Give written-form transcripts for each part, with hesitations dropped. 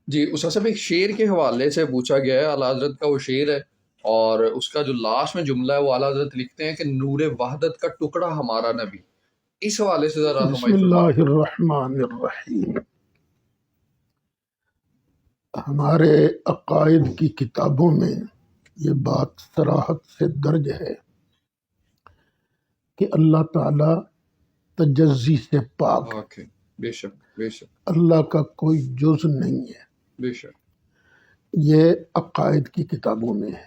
جی استاد صاحب، ایک شعر کے حوالے سے پوچھا گیا ہے، اعلیٰ حضرت کا وہ شعر ہے، اور اس کا جو لاسٹ میں جملہ ہے وہ اعلیٰ حضرت لکھتے ہیں کہ نور وحدت کا ٹکڑا ہمارا نبی. اس حوالے سے ذرا بسم ہماری فرما. اللہ الرحمن الرحیم. ہمارے عقائد کی کتابوں میں یہ بات صراحت سے درج ہے کہ اللہ تعالی تجزی سے پاک ہے. اوکے، بے شک بے شک اللہ کا کوئی جز نہیں ہے. بے شک. یہ عقائد کی کتابوں میں ہے.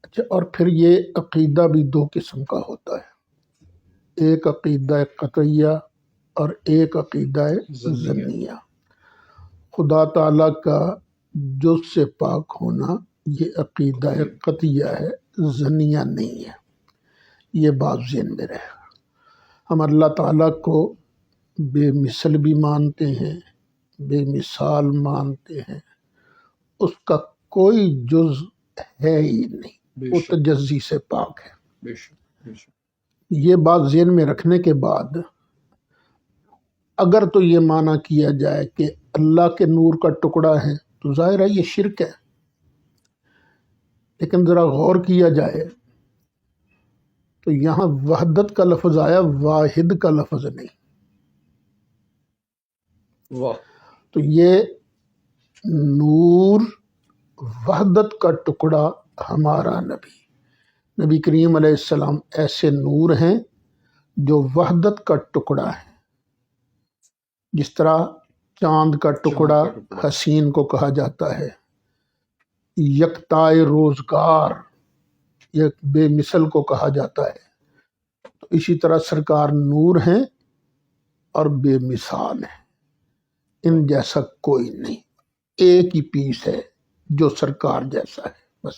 اچھا، اور پھر یہ عقیدہ بھی دو قسم کا ہوتا ہے. ایک عقیدہ قطعیہ اور ایک عقیدہ ظنیہ. خدا تعالیٰ کا جز سے پاک ہونا یہ عقیدہ قطعیہ ہے، ظنیہ نہیں ہے. یہ بات ذہن میں رہے. ہم اللہ تعالیٰ کو بے مثل بھی مانتے ہیں، بے مثال مانتے ہیں. اس کا کوئی جز ہے ہی نہیں، وہ تجزی سے پاک ہے. بے شک بے شک. یہ بات ذہن میں رکھنے کے بعد اگر تو یہ معنی کیا جائے کہ اللہ کے نور کا ٹکڑا ہے تو ظاہر ہے یہ شرک ہے. لیکن ذرا غور کیا جائے تو یہاں وحدت کا لفظ آیا، واحد کا لفظ نہیں. واہ. تو یہ نور وحدت کا ٹکڑا ہمارا نبی کریم علیہ السلام ایسے نور ہیں جو وحدت کا ٹکڑا ہے. جس طرح چاند کا ٹکڑا حسین کو کہا جاتا ہے، یکتائے روزگار یہ بے مثل کو کہا جاتا ہے. تو اسی طرح سرکار نور ہیں اور بے مثال ہیں. ان جیسا کوئی نہیں، ایک ہی پیس ہے جو سرکار جیسا ہے بس.